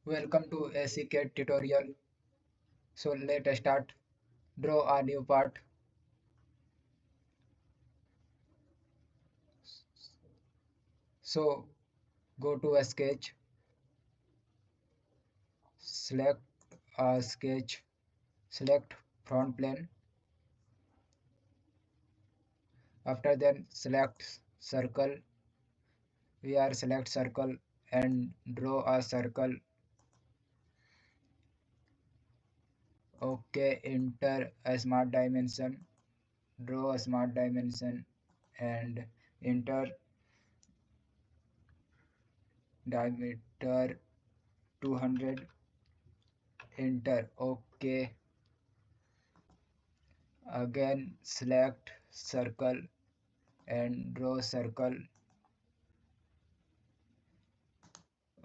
Welcome to ACCAD tutorial. So let's start. Draw a new part. So go to a sketch, select a sketch, select front plane. After then select circle. We are select circle and draw a circle. Okay, enter a smart dimension. Draw a smart dimension and enter diameter 200. Enter. Okay. Again select circle and draw circle.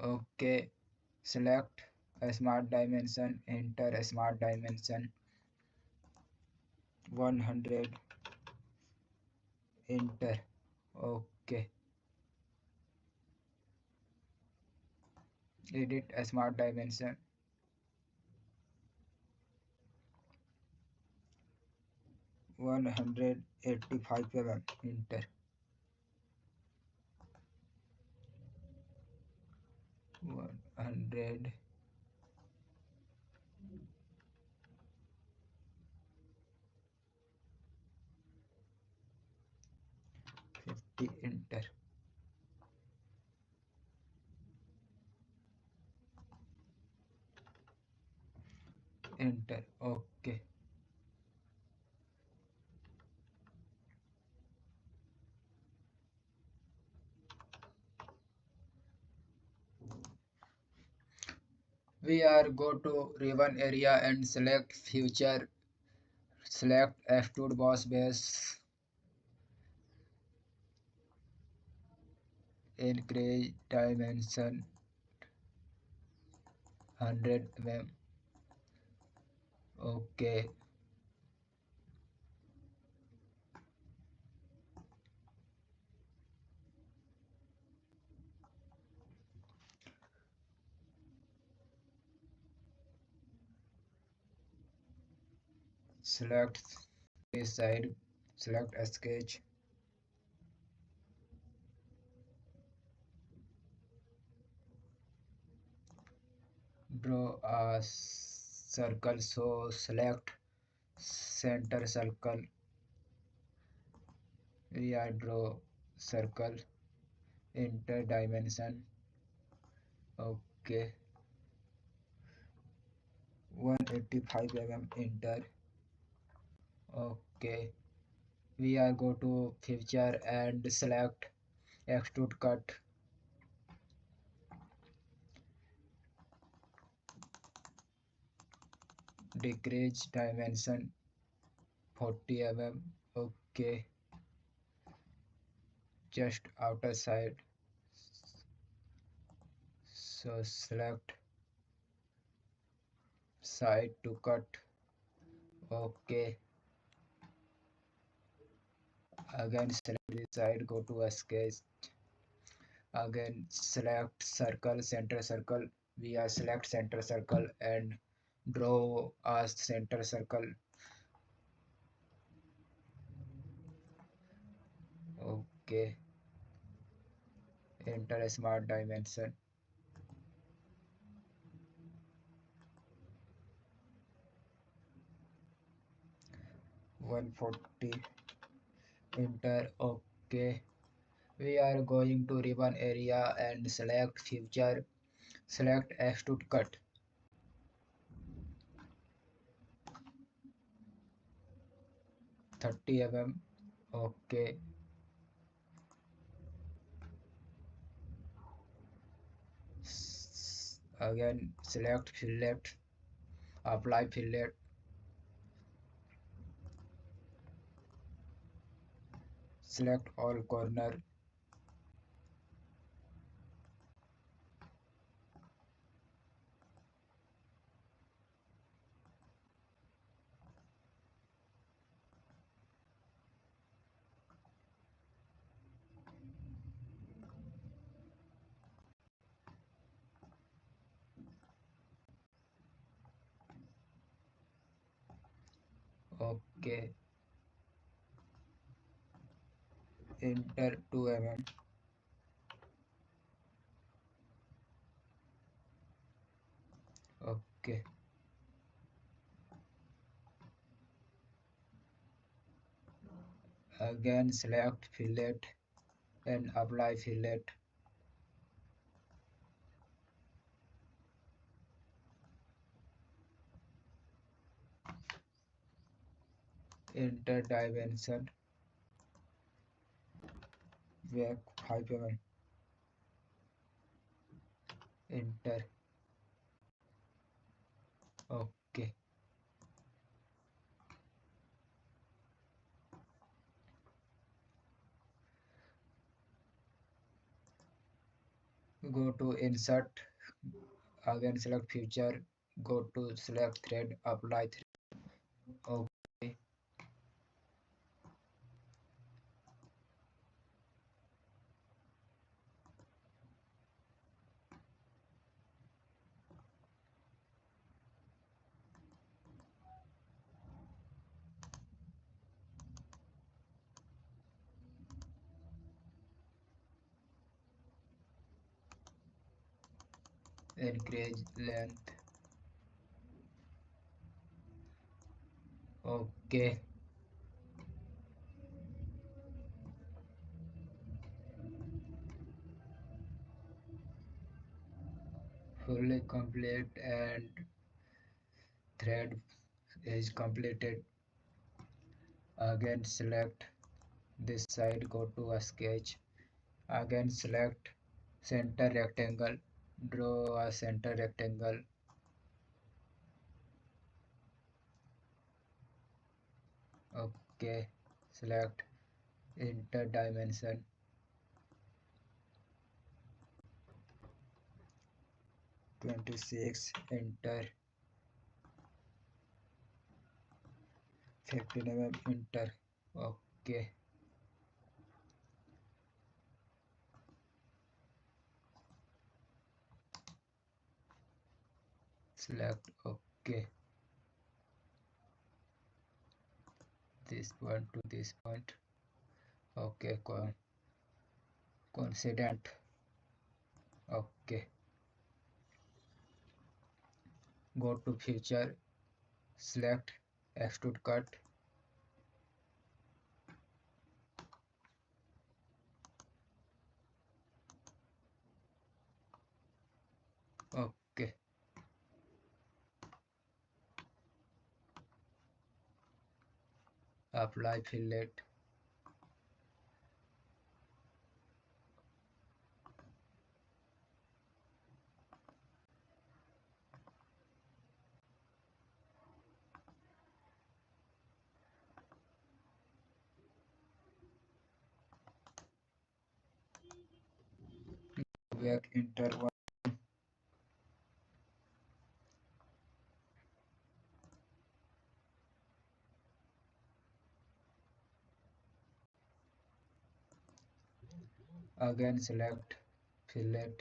Okay, select a smart dimension, enter a smart dimension 100, enter. Okay, edit a smart dimension 185 enter. 150, enter. Enter. Okay. We are go to ribbon area and select feature, select extrude boss base, increase dimension 100 Okay, select this side, select a sketch, draw a circle, so select center circle. We are draw circle, enter dimension. Okay, 185 enter. Okay, we are go to feature and select extrude cut, decrease dimension 40 Okay, just outer side, so select side to cut. Okay, again select this side, go to a sketch, again select circle, center circle. We are select center circle and draw a center circle. Okay, enter a smart dimension 140, enter. Okay, we are going to ribbon area and select feature, select extrude cut. Okay, again select fillet, apply fillet, select all corner. Okay, enter 2 mm. Okay, again select fillet and apply fillet. Enter dimension, back 5 mm. Enter. Okay, go to insert, again select feature, go to select thread, apply thread. Okay, increase length. Okay, fully complete and thread is completed. Again select this side, go to a sketch, again select center rectangle, draw a center rectangle. Okay, select enter dimension, 26, enter 15 mm, enter. Okay, select. Okay, this point to this point. Okay, coincident. Okay, go to feature, select extrude cut. Okay, apply fillet. Back, enter one. Again select fillet.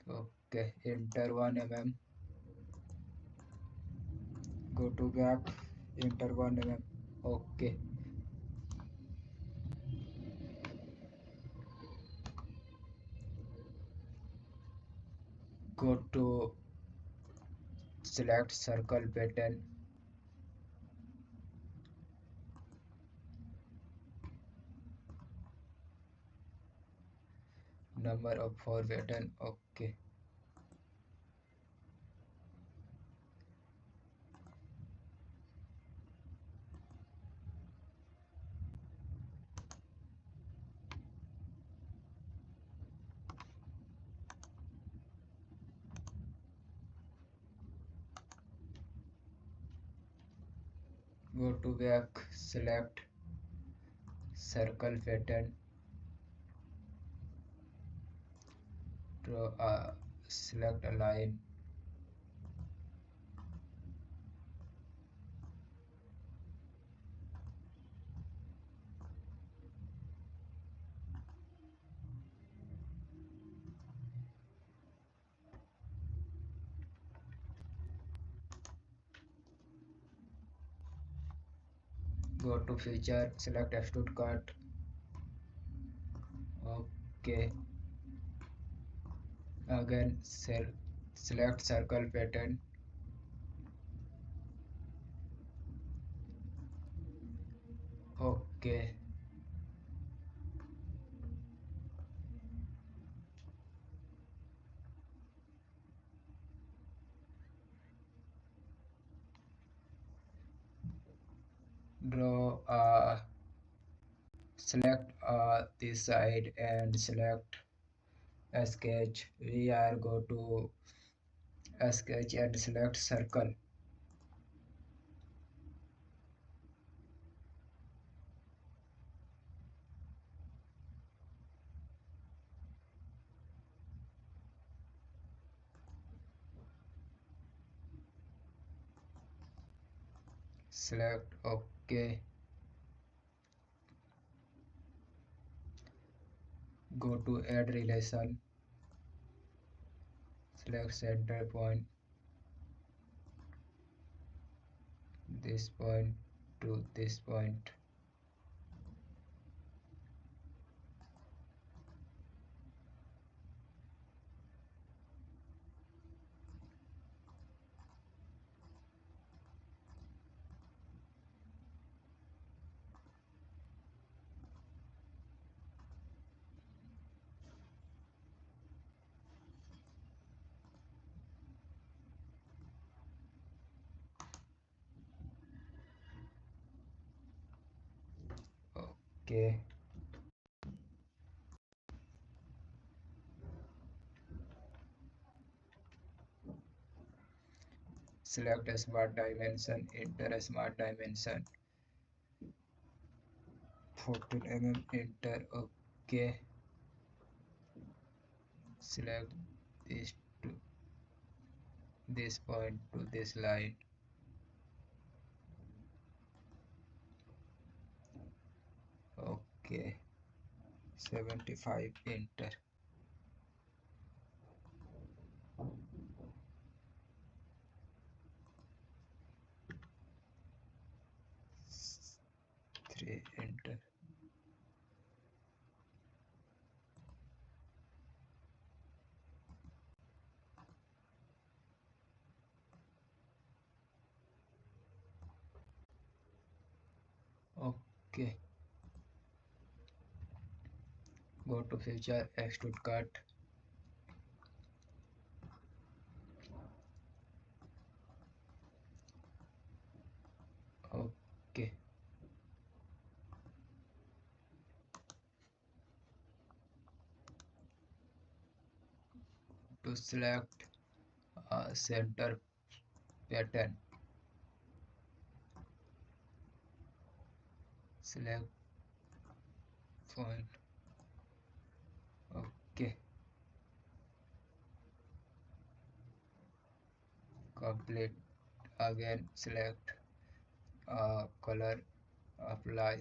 Okay, enter 1 mm. Go to back, enter 1 mm. Okay, go to select circle pattern, number of 4 pattern. Okay, go to back, select circle pattern, draw select a line, Go to feature, select extrude cut. Okay. Again, select circle pattern. Okay. Draw select this side and select a sketch. We are go to a sketch and select circle. Select OK. Go to add relation. Select center point. This point to this point. OK. Select a smart dimension. Enter a smart dimension. 14 enter. OK. Select this to this point to this line. OK. 75 enter. Three enter. OK. Go to feature extrude cut. OK. To select center pattern. Select point. OK. Complete. Again select color, apply